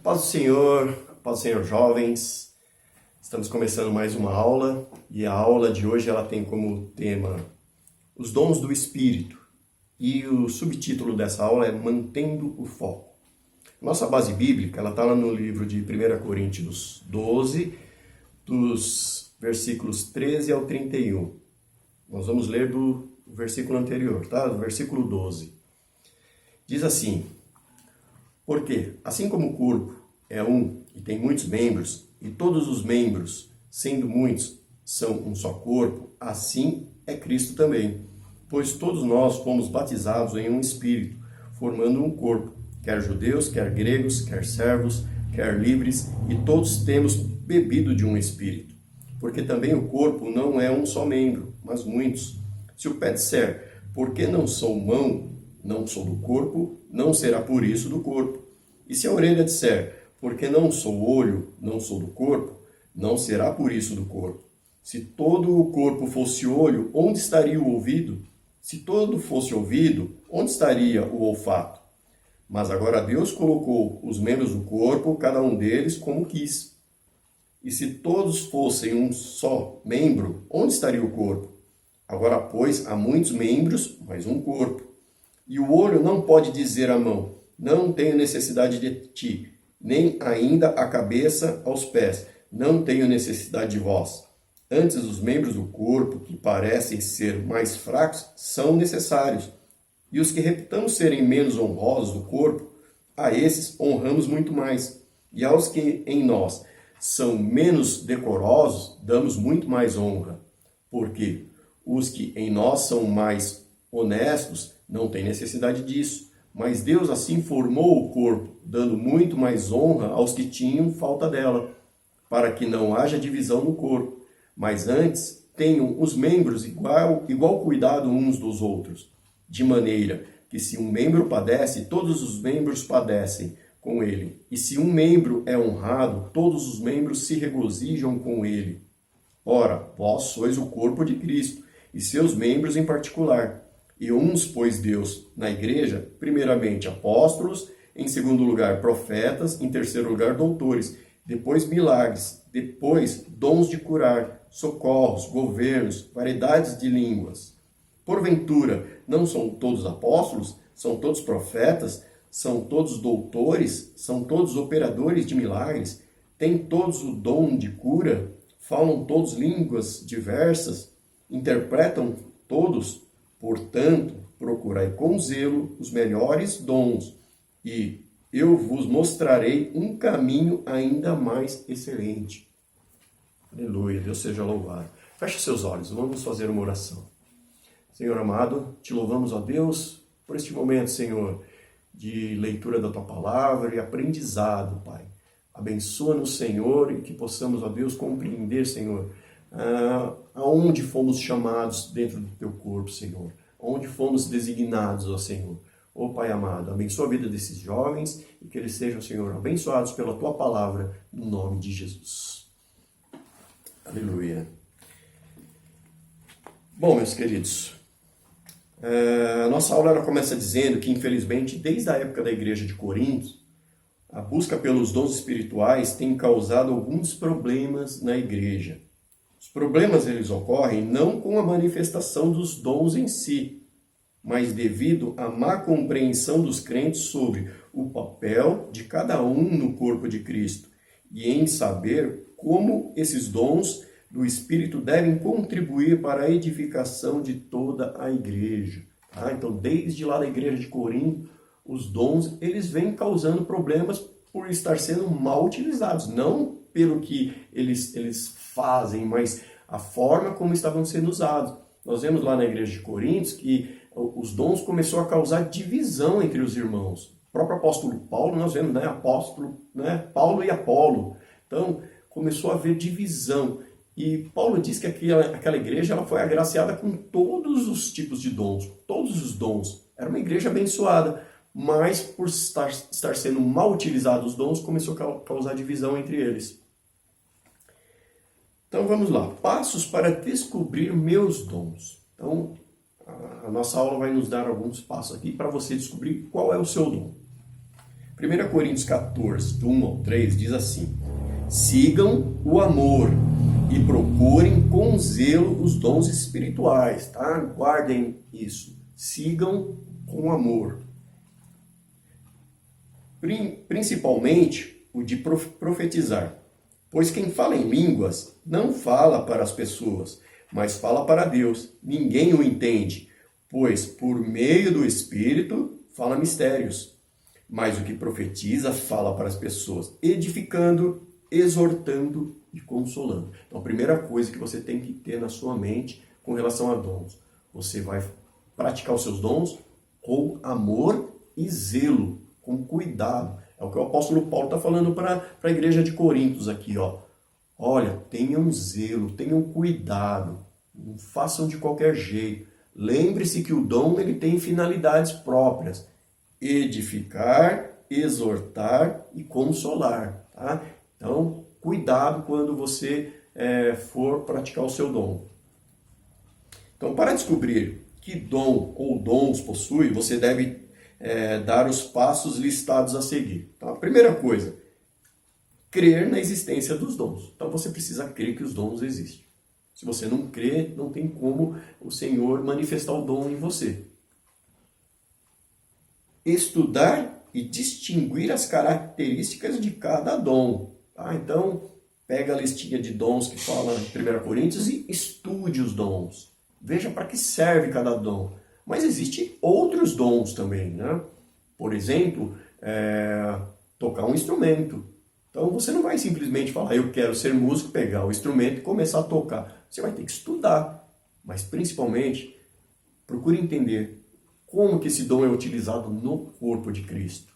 Paz do Senhor, jovens. Estamos começando mais uma aula e a aula de hoje ela tem como tema os dons do Espírito e o subtítulo dessa aula é Mantendo o Foco. Nossa base bíblica ela está lá no livro de 1 Coríntios 12, dos versículos 13 ao 31. Nós vamos ler do versículo anterior, tá? Do versículo 12. Diz assim: porque, assim como o corpo é um e tem muitos membros, e todos os membros, sendo muitos, são um só corpo, assim é Cristo também. Pois todos nós fomos batizados em um Espírito, formando um corpo, quer judeus, quer gregos, quer servos, quer livres, e todos temos bebido de um Espírito. Porque também o corpo não é um só membro, mas muitos. Se o pé disser, porque não sou mão, não sou do corpo, não será por isso do corpo. E se a orelha disser, porque não sou olho, não sou do corpo, não será por isso do corpo. Se todo o corpo fosse olho, onde estaria o ouvido? Se todo fosse ouvido, onde estaria o olfato? Mas agora Deus colocou os membros do corpo, cada um deles como quis. E se todos fossem um só membro, onde estaria o corpo? Agora, pois, há muitos membros, mas um corpo. E o olho não pode dizer à mão, não tenho necessidade de ti, nem ainda a cabeça aos pés, não tenho necessidade de vós. Antes, os membros do corpo, que parecem ser mais fracos, são necessários. E os que reputamos serem menos honrosos do corpo, a esses honramos muito mais. E aos que em nós são menos decorosos, damos muito mais honra. Porque os que em nós são mais honestos não têm necessidade disso. Mas Deus assim formou o corpo, dando muito mais honra aos que tinham falta dela, para que não haja divisão no corpo. Mas antes tenham os membros igual cuidado uns dos outros. De maneira que se um membro padece, todos os membros padecem com ele. E se um membro é honrado, todos os membros se regozijam com ele. Ora, vós sois o corpo de Cristo, e seus membros em particular. E uns pôs Deus na igreja, primeiramente apóstolos, em segundo lugar profetas, em terceiro lugar doutores, depois milagres, depois dons de curar, socorros, governos, variedades de línguas. Porventura, não são todos apóstolos? São todos profetas? São todos doutores? São todos operadores de milagres? Têm todos o dom de cura? Falam todos línguas diversas? Interpretam todos? Portanto, procurai com zelo os melhores dons, e eu vos mostrarei um caminho ainda mais excelente. Aleluia, Deus seja louvado. Feche seus olhos, vamos fazer uma oração. Senhor amado, te louvamos, ó Deus, por este momento, Senhor, de leitura da Tua Palavra e aprendizado, Pai. Abençoa-nos, Senhor, e que possamos, ó Deus, compreender, Senhor, aonde fomos chamados dentro do Teu corpo, Senhor. Onde fomos designados, ó Senhor. Ó Pai amado, abençoa a vida desses jovens e que eles sejam, Senhor, abençoados pela Tua Palavra, no nome de Jesus. Aleluia. Bom, meus queridos, a nossa aula ela começa dizendo que, infelizmente, desde a época da igreja de Corinto, a busca pelos dons espirituais tem causado alguns problemas na igreja. Os problemas eles ocorrem não com a manifestação dos dons em si, mas devido à má compreensão dos crentes sobre o papel de cada um no corpo de Cristo e em saber como esses dons do Espírito devem contribuir para a edificação de toda a igreja. Tá? Então, desde lá da igreja de Corinto, os dons eles vêm causando problemas por estar sendo mal utilizados, não pelo que eles fazem, mas a forma como estavam sendo usados. Nós vemos lá na igreja de Coríntios que os dons começou a causar divisão entre os irmãos. O próprio apóstolo Paulo, nós vemos, Paulo e Apolo. Então, começou a haver divisão. E Paulo diz que aquela igreja ela foi agraciada com todos os tipos de dons, todos os dons. Era uma igreja abençoada, mas por estar sendo mal utilizados os dons, começou a causar divisão entre eles. Então vamos lá, passos para descobrir meus dons. Então a nossa aula vai nos dar alguns passos aqui para você descobrir qual é o seu dom. 1 Coríntios 14, do 1 ao 3, diz assim: sigam o amor e procurem com zelo os dons espirituais, tá? Guardem isso. Sigam com amor. Principalmente o de profetizar. Pois quem fala em línguas não fala para as pessoas, mas fala para Deus. Ninguém o entende, pois por meio do Espírito fala mistérios. Mas o que profetiza fala para as pessoas, edificando, exortando e consolando. Então a primeira coisa que você tem que ter na sua mente com relação a dons, você vai praticar os seus dons com amor e zelo, com cuidado. É o que o apóstolo Paulo está falando para a igreja de Corintos aqui, ó. Olha, tenham zelo, tenham cuidado, não façam de qualquer jeito. Lembre-se que o dom ele tem finalidades próprias: edificar, exortar e consolar. Tá? Então, cuidado quando você for praticar o seu dom. Então, para descobrir que dom ou dons possui, você deve dar os passos listados a seguir. Então, a primeira coisa, crer na existência dos dons. Então, você precisa crer que os dons existem. Se você não crê, não tem como o Senhor manifestar o dom em você. Estudar e distinguir as características de cada dom. Tá? Então, pega a listinha de dons que fala em 1 Coríntios e estude os dons. Veja para que serve cada dom. Mas existem outros dons também, né? Por exemplo, tocar um instrumento. Então você não vai simplesmente falar, eu quero ser músico, pegar o instrumento e começar a tocar. Você vai ter que estudar. Mas principalmente, procure entender como que esse dom é utilizado no corpo de Cristo.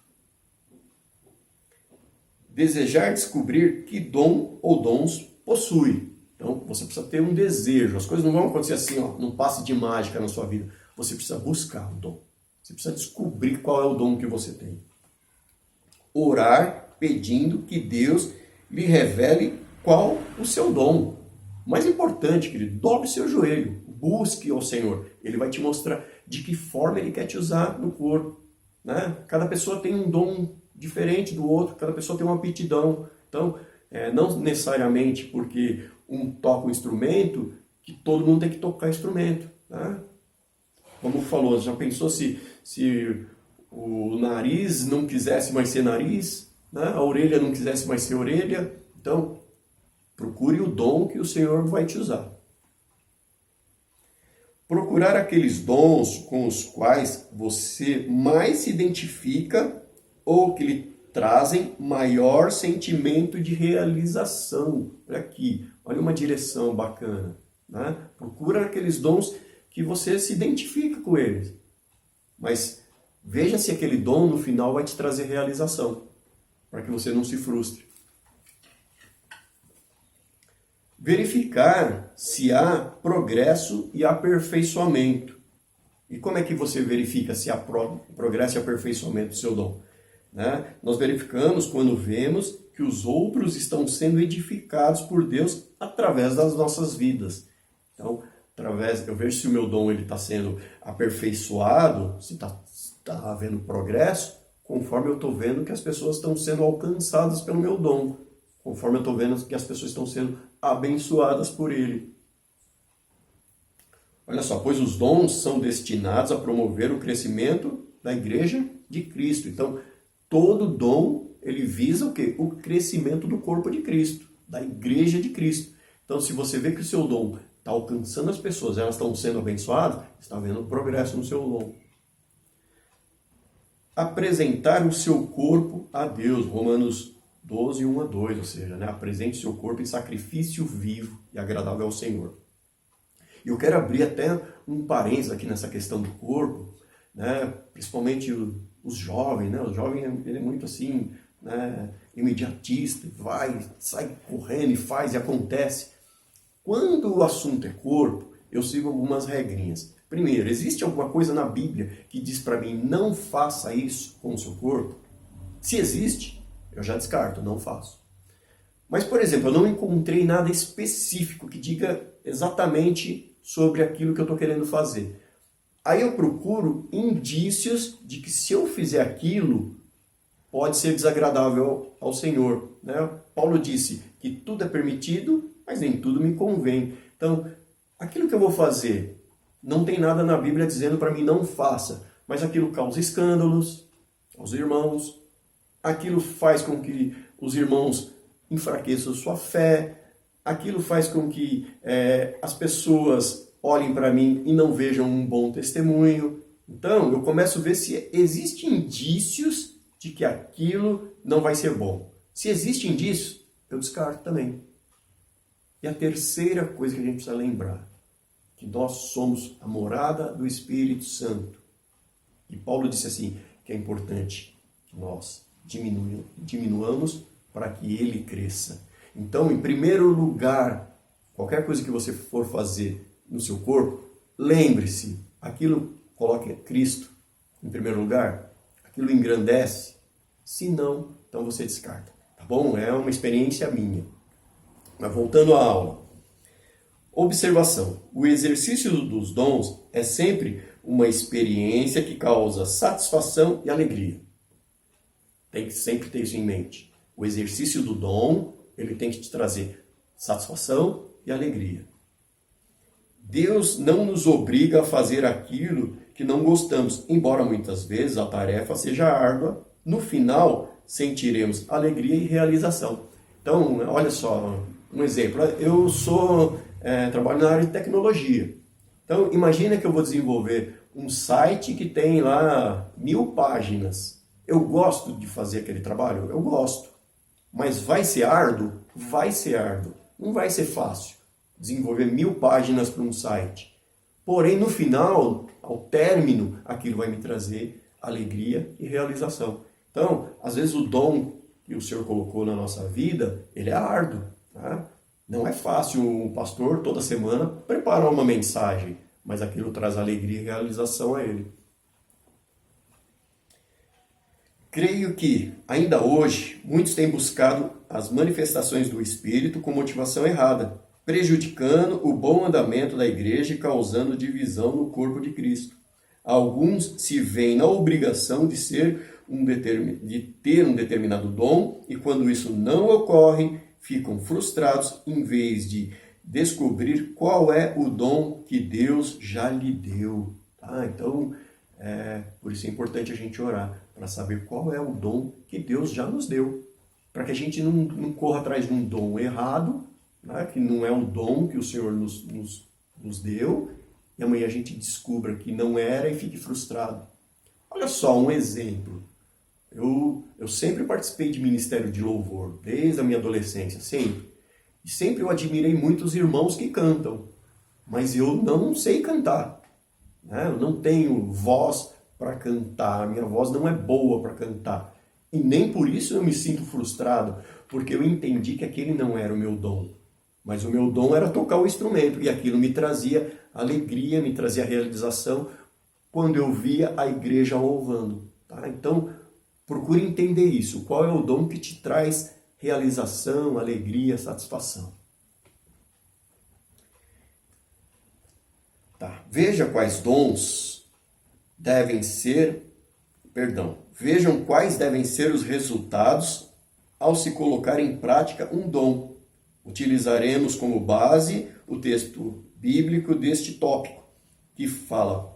Desejar descobrir que dom ou dons possui. Então você precisa ter um desejo. As coisas não vão acontecer assim, ó, num passe de mágica na sua vida. Você precisa buscar o dom. Você precisa descobrir qual é o dom que você tem. Orar pedindo que Deus lhe revele qual o seu dom. O mais importante, querido, dobre seu joelho. Busque ao Senhor. Ele vai te mostrar de que forma Ele quer te usar no corpo. Né? Cada pessoa tem um dom diferente do outro. Cada pessoa tem uma aptidão. Então, não necessariamente porque um toca um instrumento que todo mundo tem que tocar instrumento. Né? Como falou, já pensou se o nariz não quisesse mais ser nariz, né? A orelha não quisesse mais ser orelha? Então, procure o dom que o Senhor vai te usar. Procurar aqueles dons com os quais você mais se identifica ou que lhe trazem maior sentimento de realização. Olha aqui, olha uma direção bacana. Né? Procura aqueles dons que você se identifica com eles. Mas veja se aquele dom no final vai te trazer realização, para que você não se frustre. Verificar se há progresso e aperfeiçoamento. E como é que você verifica se há progresso e aperfeiçoamento do seu dom? Né? Nós verificamos quando vemos que os outros estão sendo edificados por Deus através das nossas vidas. Então, eu vejo se o meu dom está sendo aperfeiçoado, se está havendo progresso, conforme eu estou vendo que as pessoas estão sendo alcançadas pelo meu dom, conforme eu estou vendo que as pessoas estão sendo abençoadas por ele. Olha só, pois os dons são destinados a promover o crescimento da igreja de Cristo. Então, todo dom, ele visa o quê? O crescimento do corpo de Cristo, da igreja de Cristo. Então, se você vê que o seu dom está alcançando as pessoas, elas estão sendo abençoadas, está vendo progresso no seu dom. Apresentar o seu corpo a Deus, Romanos 12, 1 a 2, ou seja, né? Apresente o seu corpo em sacrifício vivo e agradável ao Senhor. E eu quero abrir até um parênteses aqui nessa questão do corpo, né? Principalmente os jovens, né? O jovem ele é muito assim, né? Imediatista, sai correndo e faz e acontece. Quando o assunto é corpo, eu sigo algumas regrinhas. Primeiro, existe alguma coisa na Bíblia que diz para mim, não faça isso com o seu corpo? Se existe, eu já descarto, não faço. Mas, por exemplo, eu não encontrei nada específico que diga exatamente sobre aquilo que eu estou querendo fazer. Aí eu procuro indícios de que se eu fizer aquilo, pode ser desagradável ao Senhor, né? Paulo disse que tudo é permitido, mas nem tudo me convém. Então, aquilo que eu vou fazer, não tem nada na Bíblia dizendo para mim não faça, mas aquilo causa escândalos aos irmãos, aquilo faz com que os irmãos enfraqueçam sua fé, aquilo faz com que as pessoas olhem para mim e não vejam um bom testemunho. Então, eu começo a ver se existem indícios de que aquilo não vai ser bom. Se existem indícios, eu descarto também. E a terceira coisa que a gente precisa lembrar, que nós somos a morada do Espírito Santo. E Paulo disse assim, que é importante que nós diminuamos para que ele cresça. Então, em primeiro lugar, qualquer coisa que você for fazer no seu corpo, lembre-se, aquilo coloque Cristo em primeiro lugar, aquilo engrandece, se não, então você descarta, tá bom? É uma experiência minha. Mas voltando à aula. Observação, o exercício dos dons é sempre uma experiência que causa satisfação e alegria. Tem que sempre ter isso em mente. O exercício do dom, ele tem que te trazer satisfação e alegria. Deus não nos obriga a fazer aquilo que não gostamos, embora muitas vezes a tarefa seja árdua, no final sentiremos alegria e realização. Então, olha só, um exemplo. Eu trabalho na área de tecnologia. Então, imagina que eu vou desenvolver um site que tem lá 1000 páginas. Eu gosto de fazer aquele trabalho? Eu gosto. Mas vai ser árduo? Vai ser árduo. Não vai ser fácil desenvolver 1000 páginas para um site. Porém, no final, ao término, aquilo vai me trazer alegria e realização. Então, às vezes o dom que o Senhor colocou na nossa vida, ele é árduo. Tá? Não é fácil um pastor, toda semana, preparar uma mensagem, mas aquilo traz alegria e realização a ele. Creio que, ainda hoje, muitos têm buscado as manifestações do Espírito com motivação errada, prejudicando o bom andamento da igreja e causando divisão no corpo de Cristo. Alguns se veem na obrigação de ter um determinado dom e, quando isso não ocorre, ficam frustrados em vez de descobrir qual é o dom que Deus já lhe deu. Tá? Então, por isso é importante a gente orar, para saber qual é o dom que Deus já nos deu. Para que a gente não corra atrás de um dom errado, né? Que não é o dom que o Senhor nos deu, e amanhã a gente descubra que não era e fique frustrado. Olha só um exemplo. Eu sempre participei de ministério de louvor, desde a minha adolescência, sempre. E sempre eu admirei muito os irmãos que cantam, mas eu não sei cantar. Né? Eu não tenho voz para cantar, a minha voz não é boa para cantar. E nem por isso eu me sinto frustrado, porque eu entendi que aquele não era o meu dom. Mas o meu dom era tocar o instrumento, e aquilo me trazia alegria, me trazia realização, quando eu via a igreja louvando. Tá? Então, procure entender isso. Qual é o dom que te traz realização, alegria, satisfação? Tá. Vejam quais devem ser os resultados ao se colocar em prática um dom. Utilizaremos como base o texto bíblico deste tópico, que fala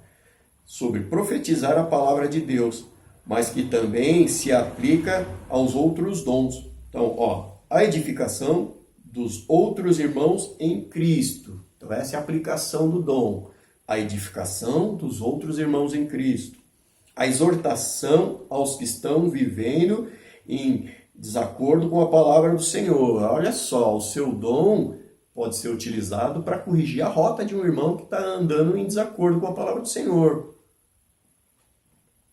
sobre profetizar a palavra de Deus, mas que também se aplica aos outros dons. Então, a edificação dos outros irmãos em Cristo. Então, essa é a aplicação do dom. A edificação dos outros irmãos em Cristo. A exortação aos que estão vivendo em desacordo com a palavra do Senhor. Olha só, o seu dom pode ser utilizado para corrigir a rota de um irmão que está andando em desacordo com a palavra do Senhor.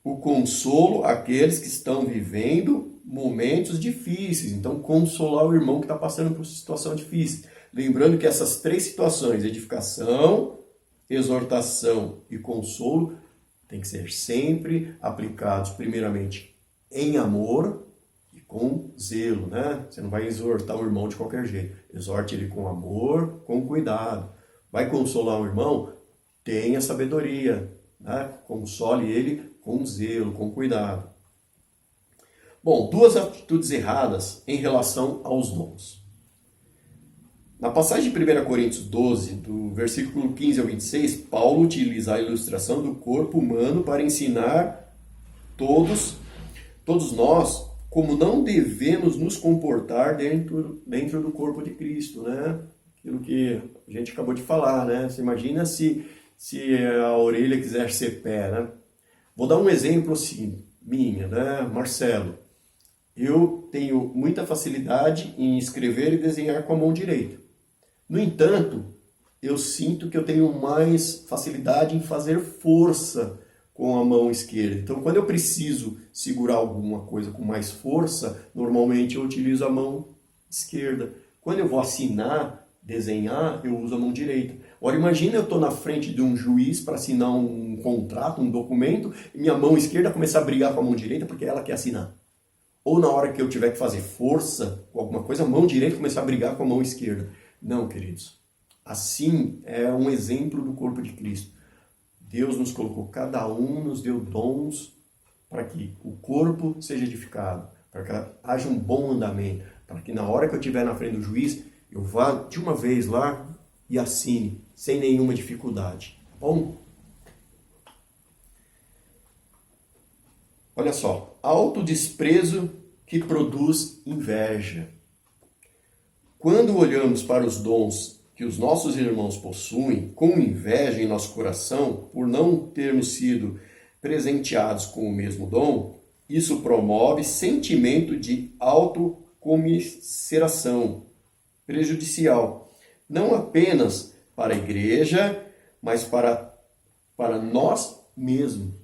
O consolo àqueles que estão vivendo momentos difíceis. Então, consolar o irmão que está passando por situação difícil. Lembrando que essas 3 situações, edificação, exortação e consolo, tem que ser sempre aplicados primeiramente em amor e com zelo, né? Você não vai exortar o irmão de qualquer jeito. Exorte ele com amor, com cuidado. Vai consolar o irmão? Tenha sabedoria, né? Console ele com zelo, com cuidado. Bom, duas atitudes erradas em relação aos dons. Na passagem de 1 Coríntios 12, do versículo 15 ao 26, Paulo utiliza a ilustração do corpo humano para ensinar todos nós como não devemos nos comportar dentro do corpo de Cristo, né? Aquilo que a gente acabou de falar, né? Você imagina se a orelha quiser ser pé, né? Vou dar um exemplo assim, minha, né? Marcelo. Eu tenho muita facilidade em escrever e desenhar com a mão direita. No entanto, eu sinto que eu tenho mais facilidade em fazer força com a mão esquerda. Então, quando eu preciso segurar alguma coisa com mais força, normalmente eu utilizo a mão esquerda. Quando eu vou assinar, desenhar, eu uso a mão direita. Agora, imagina eu estou na frente de um juiz para assinar um contrato, um documento, e minha mão esquerda começar a brigar com a mão direita porque ela quer assinar. Ou na hora que eu tiver que fazer força com alguma coisa, a mão direita começar a brigar com a mão esquerda. Não, queridos. Assim é um exemplo do corpo de Cristo. Deus nos colocou, cada um nos deu dons para que o corpo seja edificado, para que haja um bom andamento, para que na hora que eu estiver na frente do juiz, eu vá de uma vez lá e assine, sem nenhuma dificuldade. Bom? Olha só, autodesprezo que produz inveja. Quando olhamos para os dons que os nossos irmãos possuem, com inveja em nosso coração, por não termos sido presenteados com o mesmo dom, isso promove sentimento de autocomiseração prejudicial, não apenas para a igreja, mas para nós mesmos.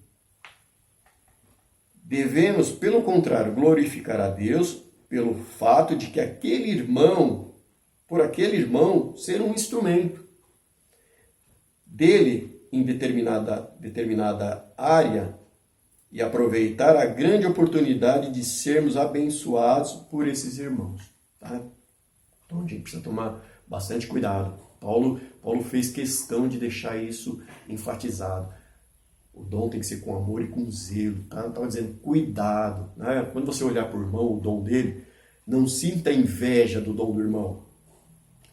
Devemos, pelo contrário, glorificar a Deus pelo fato de que por aquele irmão ser um instrumento dele em determinada área e aproveitar a grande oportunidade de sermos abençoados por esses irmãos. Tá? Então a gente precisa tomar bastante cuidado. Paulo fez questão de deixar isso enfatizado. O dom tem que ser com amor e com zelo. Tá? Estava dizendo, cuidado. Né? Quando você olhar para o irmão, o dom dele, não sinta inveja do dom do irmão.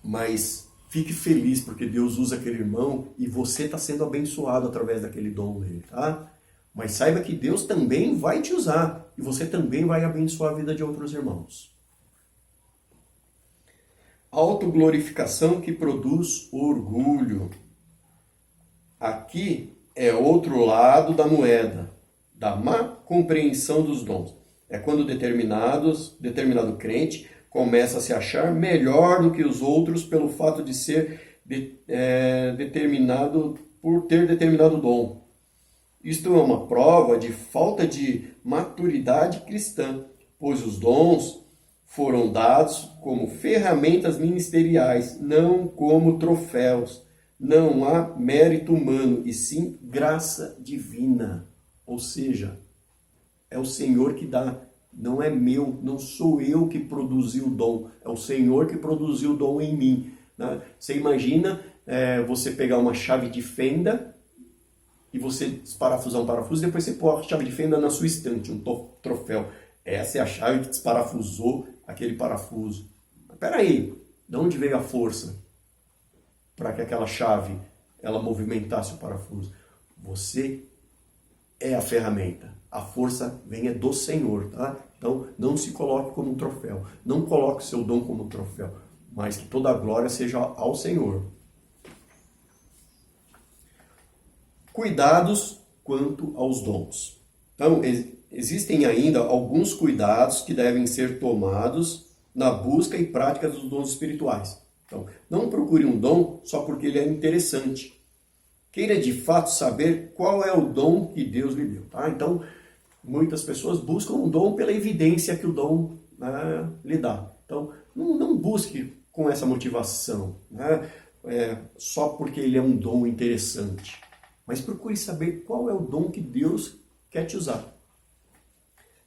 Mas fique feliz porque Deus usa aquele irmão e você está sendo abençoado através daquele dom dele. Tá? Mas saiba que Deus também vai te usar e você também vai abençoar a vida de outros irmãos. Autoglorificação que produz orgulho. Aqui é outro lado da moeda, da má compreensão dos dons. É quando determinado crente começa a se achar melhor do que os outros pelo fato de ser determinado, por ter determinado dom. Isto é uma prova de falta de maturidade cristã, pois os dons foram dados como ferramentas ministeriais, não como troféus. Não há mérito humano, e sim graça divina. Ou seja, é o Senhor que dá. Não é meu, não sou eu que produzi o dom. É o Senhor que produziu o dom em mim. Né? Você imagina você pegar uma chave de fenda e você desparafusar um parafuso e depois você pôr a chave de fenda na sua estante, um troféu. Essa é a chave que desparafusou aquele parafuso. Mas peraí, de onde veio a força para que aquela chave ela movimentasse o parafuso? Você é a ferramenta. A força vem do Senhor, tá? Então, não se coloque como um troféu. Não coloque o seu dom como um troféu, mas que toda a glória seja ao Senhor. Cuidados quanto aos dons. Então, existem ainda alguns cuidados que devem ser tomados na busca e prática dos dons espirituais. Então, não procure um dom só porque ele é interessante. Queira de fato saber qual é o dom que Deus lhe deu. Tá? Então, muitas pessoas buscam um dom pela evidência que o dom lhe dá. Então, não busque com essa motivação, né? Só porque ele é um dom interessante. Mas procure saber qual é o dom que Deus quer te usar.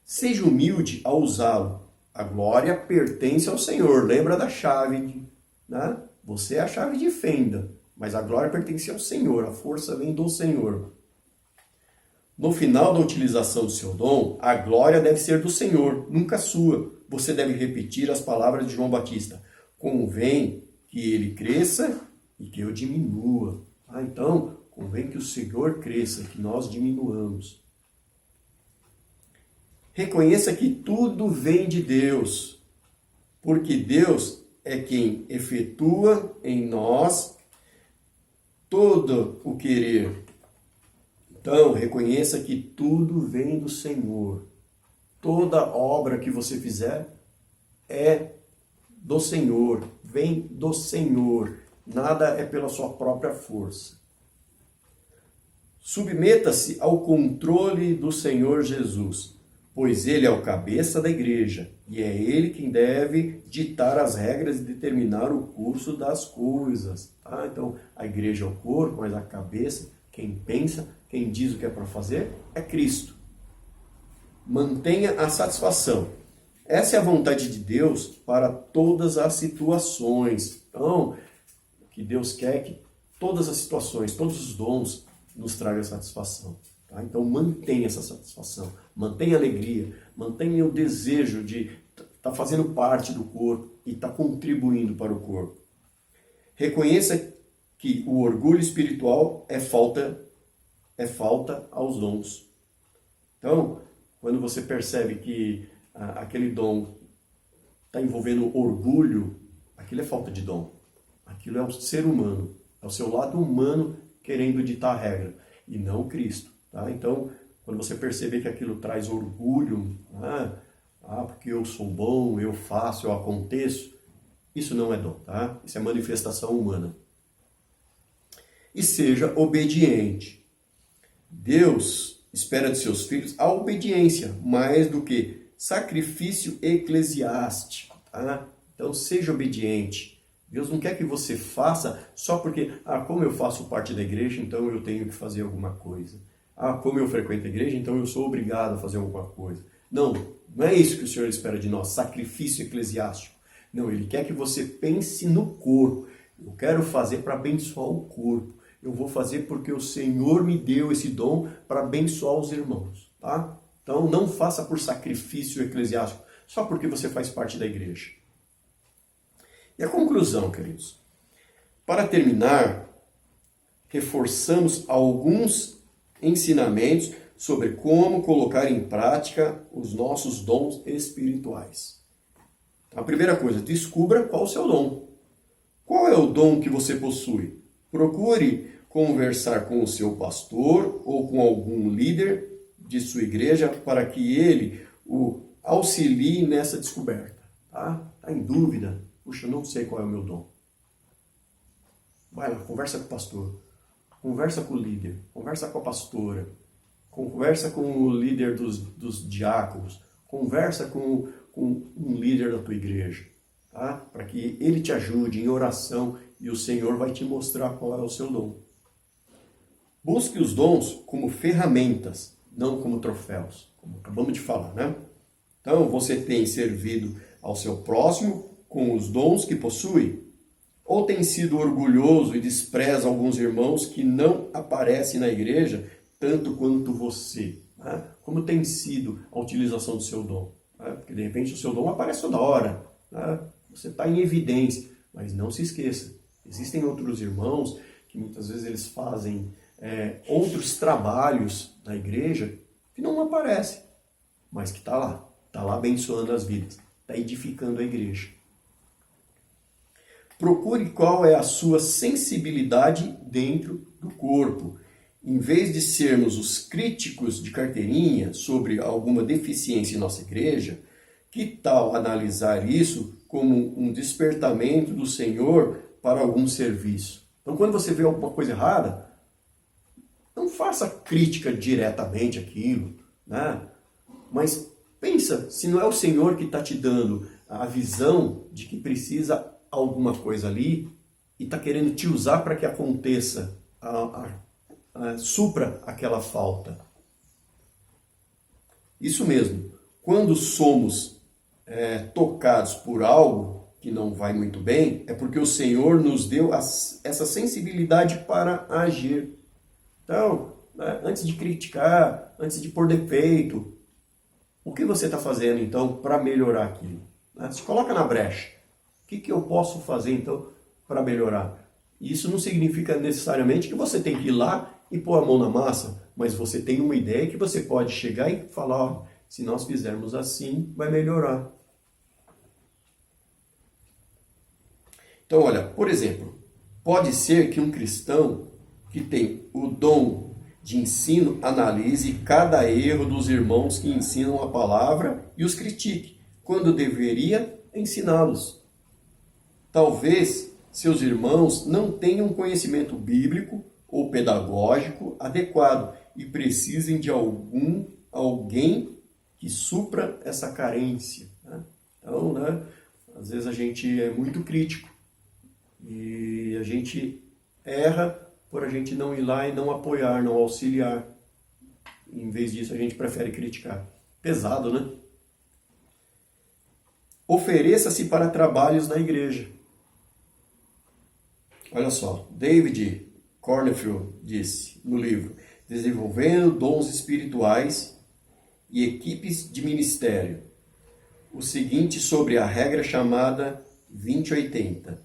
Seja humilde ao usá-lo. A glória pertence ao Senhor. Lembra da chave, né? Você é a chave de fenda, mas a glória pertence ao Senhor. A força vem do Senhor. No final da utilização do seu dom, a glória deve ser do Senhor, nunca sua. Você deve repetir as palavras de João Batista. Convém que ele cresça e que eu diminua. Então, convém que o Senhor cresça, que nós diminuamos. Reconheça que tudo vem de Deus, porque Deus é quem efetua em nós todo o querer. Então, reconheça que tudo vem do Senhor. Toda obra que você fizer é do Senhor, vem do Senhor. Nada é pela sua própria força. Submeta-se ao controle do Senhor Jesus, pois Ele é o cabeça da igreja e é Ele quem deve ditar as regras e determinar o curso das coisas. Então, a igreja é o corpo, mas a cabeça, quem pensa, quem diz o que é para fazer, é Cristo. Mantenha a satisfação. Essa é a vontade de Deus para todas as situações. Então, o que Deus quer é que todas as situações, todos os dons nos tragam satisfação. Então, mantenha essa satisfação, mantenha a alegria, mantenha o desejo de estar fazendo parte do corpo e estar contribuindo para o corpo. Reconheça que o orgulho espiritual é falta aos dons. Então, quando você percebe que aquele dom está envolvendo orgulho, aquilo é falta de dom. Aquilo é o ser humano, é o seu lado humano querendo ditar a regra, e não Cristo. Então, quando você perceber que aquilo traz orgulho, porque eu sou bom, eu faço, eu aconteço, isso não é dom, Isso é manifestação humana. E seja obediente. Deus espera de seus filhos a obediência, mais do que sacrifício eclesiástico, Então, seja obediente. Deus não quer que você faça só porque, como eu faço parte da igreja, então eu tenho que fazer alguma coisa. Como eu frequento a igreja, então eu sou obrigado a fazer alguma coisa. Não é isso que o Senhor espera de nós, sacrifício eclesiástico. Não, Ele quer que você pense no corpo. Eu quero fazer para abençoar o corpo. Eu vou fazer porque o Senhor me deu esse dom para abençoar os irmãos. Então não faça por sacrifício eclesiástico, só porque você faz parte da igreja. E a conclusão, queridos? Para terminar, reforçamos alguns ensinamentos sobre como colocar em prática os nossos dons espirituais. A primeira coisa, descubra qual é o seu dom. Qual é o dom que você possui? Procure conversar com o seu pastor ou com algum líder de sua igreja para que ele o auxilie nessa descoberta. Tá em dúvida? Puxa, eu não sei qual é o meu dom. Vai lá, conversa com o pastor. Conversa com o líder, conversa com a pastora, conversa com o líder dos diáconos, conversa com um líder da tua igreja, para que ele te ajude em oração e o Senhor vai te mostrar qual é o seu dom. Busque os dons como ferramentas, não como troféus, como acabamos de falar, Então, você tem servido ao seu próximo com os dons que possui? Ou tem sido orgulhoso e despreza alguns irmãos que não aparecem na igreja tanto quanto você? Como tem sido a utilização do seu dom? Porque de repente o seu dom aparece toda hora. Você está em evidência. Mas não se esqueça, existem outros irmãos que muitas vezes eles fazem outros trabalhos na igreja que não aparecem, mas que está lá abençoando as vidas, está edificando a igreja. Procure qual é a sua sensibilidade dentro do corpo. Em vez de sermos os críticos de carteirinha sobre alguma deficiência em nossa igreja, que tal analisar isso como um despertamento do Senhor para algum serviço? Então, quando você vê alguma coisa errada, não faça crítica diretamente àquilo, mas pensa se não é o Senhor que está te dando a visão de que precisa alguma coisa ali e está querendo te usar para que aconteça, supra aquela falta. Isso mesmo, quando somos tocados por algo que não vai muito bem, é porque o Senhor nos deu essa sensibilidade para agir. Então, né? Antes de criticar, antes de pôr defeito, o que você está fazendo então para melhorar aquilo? Né? Se coloca na brecha. O que eu posso fazer então para melhorar? Isso não significa necessariamente que você tem que ir lá e pôr a mão na massa, mas você tem uma ideia que você pode chegar e falar, ó, se nós fizermos assim, vai melhorar. Então, olha, por exemplo, pode ser que um cristão que tem o dom de ensino analise cada erro dos irmãos que ensinam a palavra e os critique, quando deveria ensiná-los. Talvez seus irmãos não tenham conhecimento bíblico ou pedagógico adequado e precisem de alguém que supra essa carência. Né? Então, né, às vezes a gente é muito crítico e a gente erra por a gente não ir lá e não apoiar, não auxiliar. Em vez disso, a gente prefere criticar. Pesado, né? Ofereça-se para trabalhos na igreja. Olha só, David Cornfield disse no livro Desenvolvendo Dons Espirituais e Equipes de Ministério o seguinte sobre a regra chamada 20-80.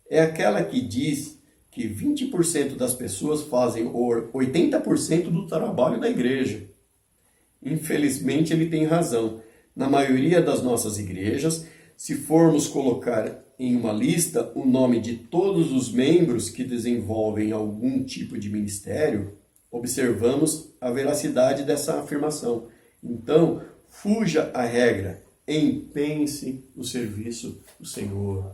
É aquela que diz que 20% das pessoas fazem 80% do trabalho da igreja. Infelizmente, ele tem razão. Na maioria das nossas igrejas, se formos colocar em uma lista o nome de todos os membros que desenvolvem algum tipo de ministério, observamos a veracidade dessa afirmação. Então, fuja à regra, empenhe-se no serviço do Senhor,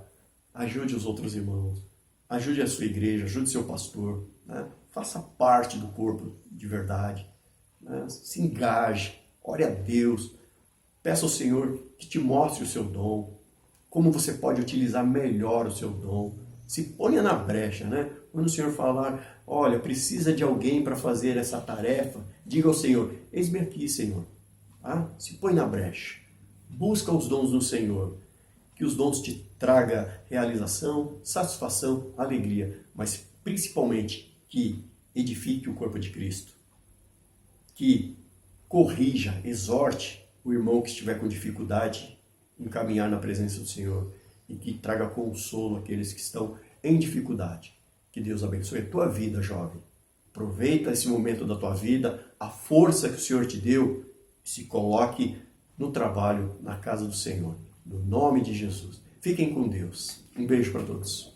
ajude os outros irmãos, ajude a sua igreja, ajude seu pastor, né? Faça parte do corpo de verdade, né? Se engaje, ore a Deus, peça ao Senhor que te mostre o seu dom, como você pode utilizar melhor o seu dom. Se ponha na brecha, né? Quando o Senhor falar, olha, precisa de alguém para fazer essa tarefa, diga ao Senhor, eis-me aqui, Senhor. Tá? Se põe na brecha, busca os dons do Senhor, que os dons te tragam realização, satisfação, alegria, mas principalmente que edifique o corpo de Cristo, que corrija, exorte o irmão que estiver com dificuldade em caminhar na presença do Senhor e que traga consolo àqueles que estão em dificuldade. Que Deus abençoe a tua vida, jovem. Aproveita esse momento da tua vida, a força que o Senhor te deu, e se coloque no trabalho, na casa do Senhor. No nome de Jesus. Fiquem com Deus. Um beijo para todos.